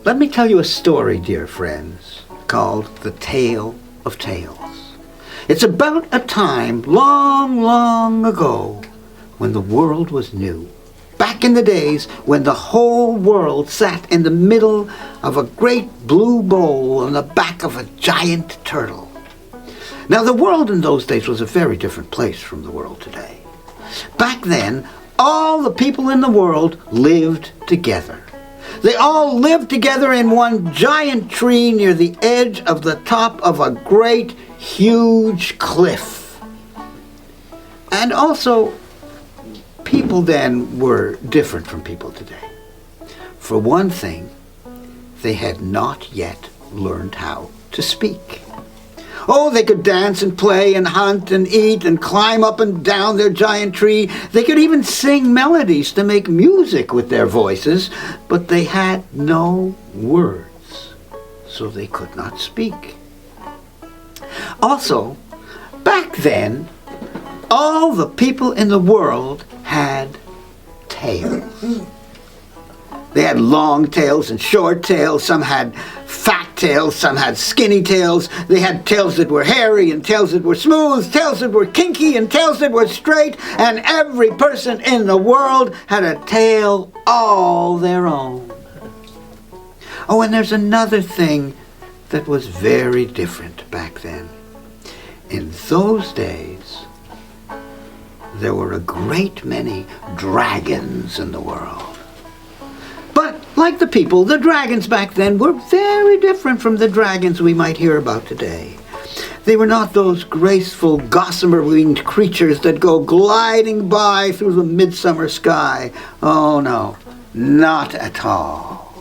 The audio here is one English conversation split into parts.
Let me tell you a story, dear friends, called The Tale of Tales. It's about a time long, long ago when the world was new. Back in the days when the whole world sat in the middle of a great blue bowl on the back of a giant turtle. Now, the world in those days was a very different place from the world today. Back then, all the people in the world lived together. They all lived together in one giant tree near the edge of the top of a great, huge cliff. And also, people then were different from people today. For one thing, they had not yet learned how to speak. Oh, they could dance and play and hunt and eat and climb up and down their giant tree. They could even sing melodies to make music with their voices, but they had no words, so they could not speak. Also, back then, all the people in the world had tails. They had long tails and short tails. Some had fat tails, some had skinny tails. They had tails that were hairy and tails that were smooth, tails that were kinky and tails that were straight, and every person in the world had a tail all their own. Oh, and there's another thing that was very different back then. In those days, there were a great many dragons in the world. But like the people, the dragons back then were very different from the dragons we might hear about today. They were not those graceful, gossamer-winged creatures that go gliding by through the midsummer sky. Oh no, not at all.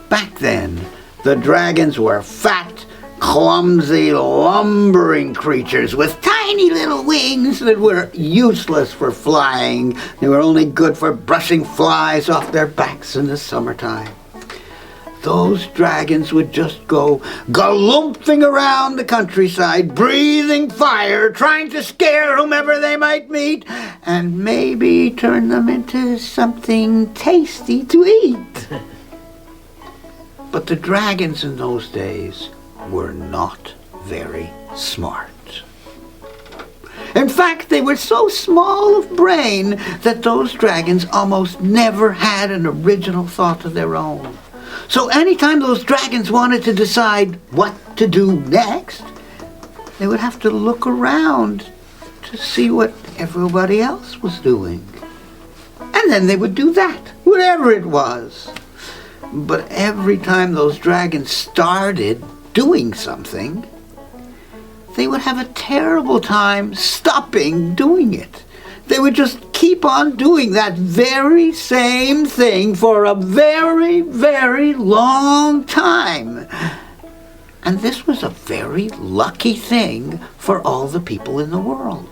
Back then, the dragons were fat, clumsy, lumbering creatures with tiny little wings that were useless for flying. They were only good for brushing flies off their backs in the summertime. Those dragons would just go galumphing around the countryside, breathing fire, trying to scare whomever they might meet, and maybe turn them into something tasty to eat. But the dragons in those days were not very smart. In fact, they were so small of brain that those dragons almost never had an original thought of their own. So anytime those dragons wanted to decide what to do next, they would have to look around to see what everybody else was doing. And then they would do that, whatever it was. But every time those dragons started doing something, they would have a terrible time stopping doing it. They would just keep on doing that very same thing for a very, very long time. And this was a very lucky thing for all the people in the world.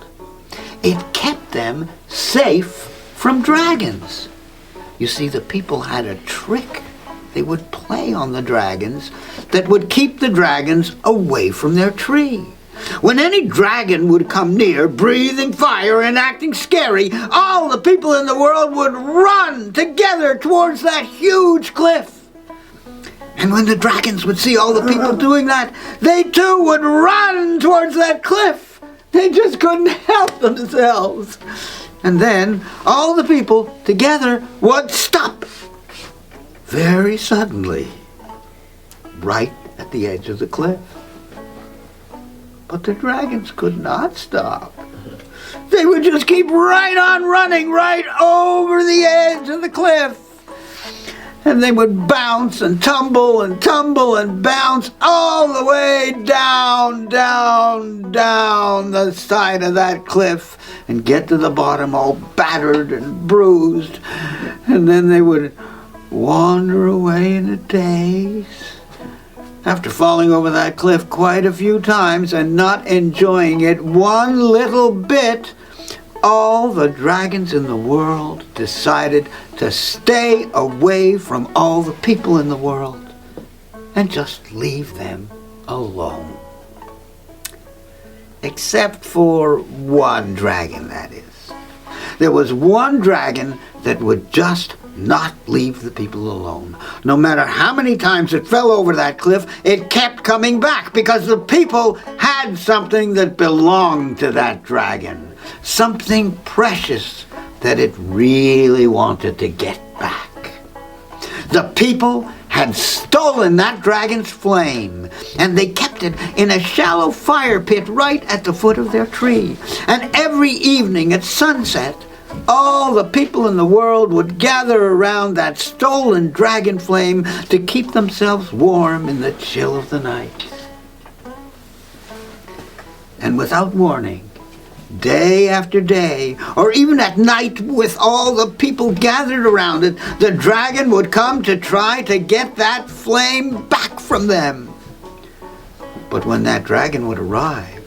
It kept them safe from dragons. You see, the people had a trick they would play on the dragons that would keep the dragons away from their tree. When any dragon would come near, breathing fire and acting scary, all the people in the world would run together towards that huge cliff. And when the dragons would see all the people doing that, they too would run towards that cliff. They just couldn't help themselves. And then all the people together would stop very suddenly, right at the edge of the cliff. But the dragons could not stop. They would just keep right on running right over the edge of the cliff. And they would bounce and tumble and tumble and bounce all the way down, down, down the side of that cliff and get to the bottom all battered and bruised. And then they would wander away in a daze. After falling over that cliff quite a few times and not enjoying it one little bit, all the dragons in the world decided to stay away from all the people in the world and just leave them alone. Except for one dragon, that is. There was one dragon that would just not leave the people alone. No matter how many times it fell over that cliff, it kept coming back because the people had something that belonged to that dragon, something precious that it really wanted to get back. The people had stolen that dragon's flame, and they kept it in a shallow fire pit right at the foot of their tree. And every evening at sunset, all the people in the world would gather around that stolen dragon flame to keep themselves warm in the chill of the night. And without warning, day after day, or even at night with all the people gathered around it, the dragon would come to try to get that flame back from them. But when that dragon would arrive,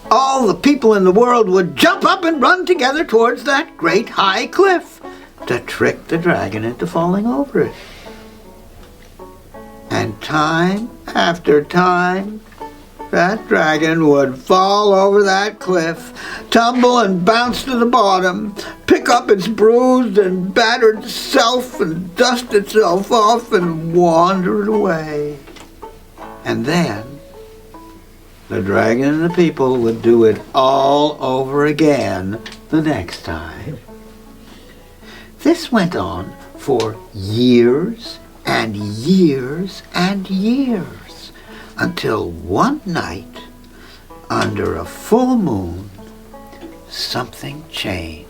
all the people in the world would jump up and run together towards that great high cliff to trick the dragon into falling over it. And time after time, that dragon would fall over that cliff, tumble and bounce to the bottom, pick up its bruised and battered self and dust itself off and wander away. And then the dragon and the people would do it all over again the next time. This went on for years and years and years, until one night, under a full moon, something changed.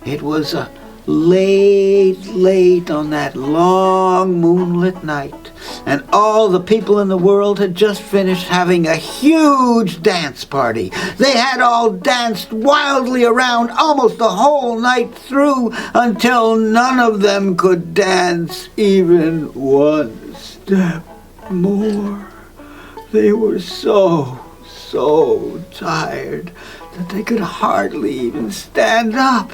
It was late on that long moonlit night, and all the people in the world had just finished having a huge dance party. They had all danced wildly around almost the whole night through, until none of them could dance even one step more. They were so tired that they could hardly even stand up.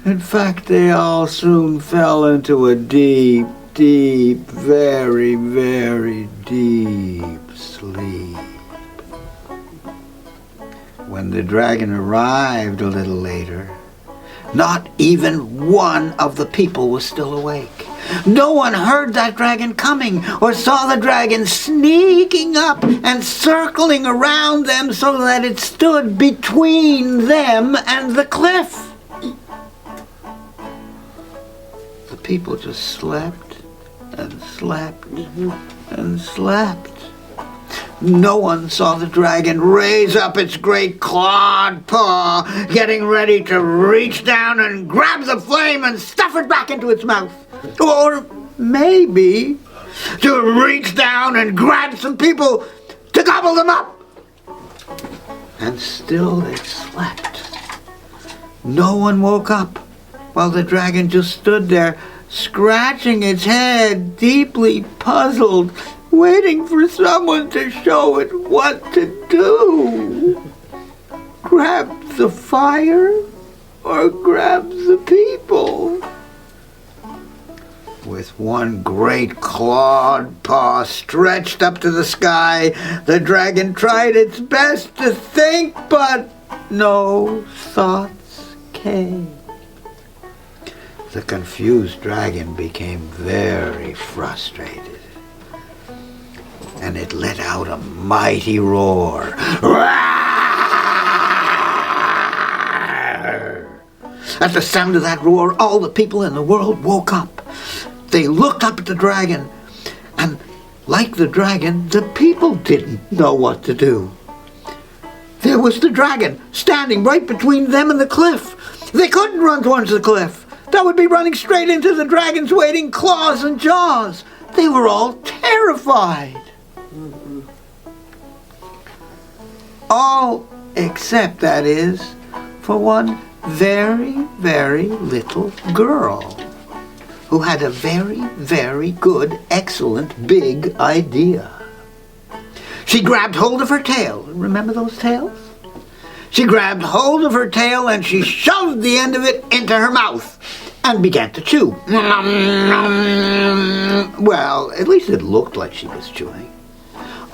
In fact, they all soon fell into a deep, very, very deep sleep. When the dragon arrived a little later, not even one of the people was still awake. No one heard that dragon coming or saw the dragon sneaking up and circling around them so that it stood between them and the cliff. The people just slept and slept and slept. No one saw the dragon raise up its great clawed paw, getting ready to reach down and grab the flame and stuff it back into its mouth. Or maybe to reach down and grab some people to gobble them up. And still they slept. No one woke up while the dragon just stood there, scratching its head, deeply puzzled, waiting for someone to show it what to do. Grab the fire or grab the people? With one great clawed paw stretched up to the sky, the dragon tried its best to think, but no thoughts came. The confused dragon became very frustrated, and it let out a mighty roar. At the sound of that roar, all the people in the world woke up. They looked up at the dragon, and like the dragon, the people didn't know what to do. There was the dragon standing right between them and the cliff. They couldn't run towards the cliff. That would be running straight into the dragon's waiting claws and jaws. They were all terrified. All except, that is, for one very, very little girl who had a very, very good, excellent, big idea. She grabbed hold of her tail. Remember those tails? She grabbed hold of her tail and she shoved the end of it into her mouth and began to chew. Well, at least it looked like she was chewing.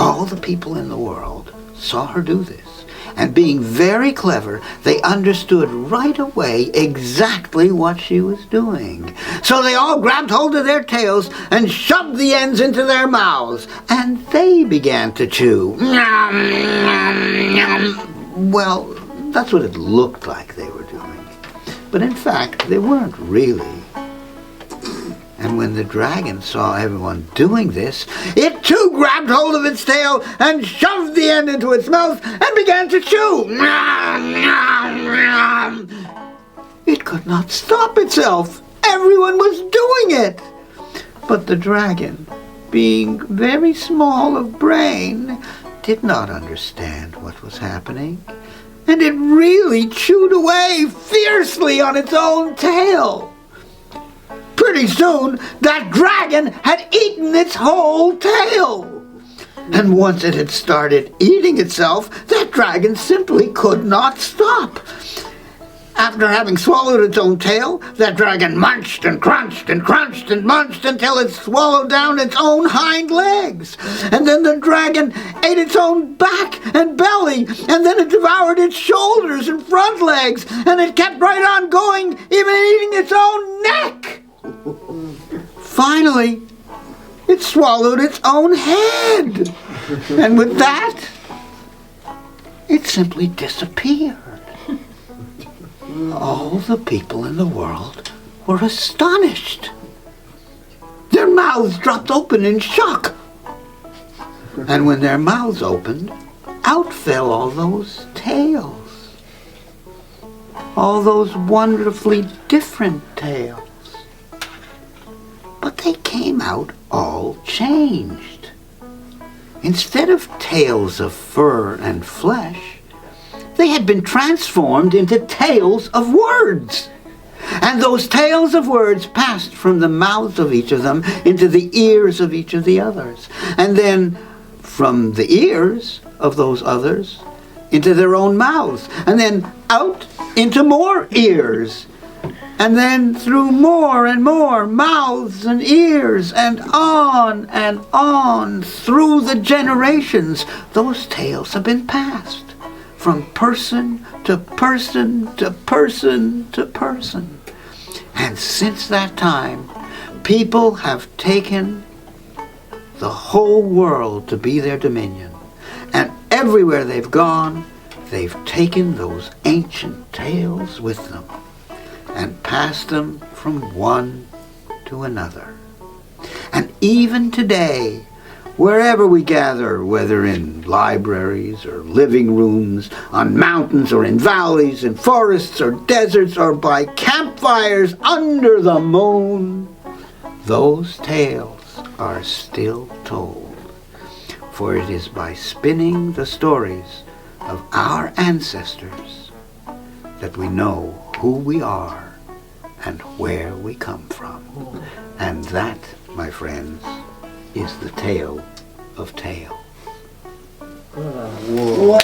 All the people in the world saw her do this, And being very clever, they understood right away exactly what she was doing. So they all grabbed hold of their tails and shoved the ends into their mouths, and they began to chew. Well, that's what it looked like they were doing. But in fact, they weren't really. And when the dragon saw everyone doing this, it too grabbed hold of its tail and shoved the end into its mouth and began to chew. It could not stop itself. Everyone was doing it. But the dragon, being very small of brain, did not understand what was happening. And it really chewed away fiercely on its own tail. Pretty soon, that dragon had eaten its whole tail. And once it had started eating itself, that dragon simply could not stop. After having swallowed its own tail, that dragon munched and crunched and crunched and munched until it swallowed down its own hind legs. And then the dragon ate its own back and belly, and then it devoured its shoulders and front legs, and it kept right on going, even eating its own neck. Finally, it swallowed its own head. And with that, it simply disappeared. All the people in the world were astonished. Their mouths dropped open in shock. And when their mouths opened, out fell all those tails. All those wonderfully different tails. But they came out all changed. Instead of tails of fur and flesh, they had been transformed into tails of words. And those tails of words passed from the mouths of each of them into the ears of each of the others. And then from the ears of those others into their own mouths. And then out into more ears. And then through more and more mouths and ears, and on through the generations, those tales have been passed from person to person to person to person. And since that time, people have taken the whole world to be their dominion. And everywhere they've gone, they've taken those ancient tales with them and passed them from one to another. And even today, wherever we gather, whether in libraries or living rooms, on mountains or in valleys, in forests or deserts, or by campfires under the moon, those tales are still told. For it is by spinning the stories of our ancestors that we know who we are and where we come from. And that, my friends, is the tale of tales. Wow.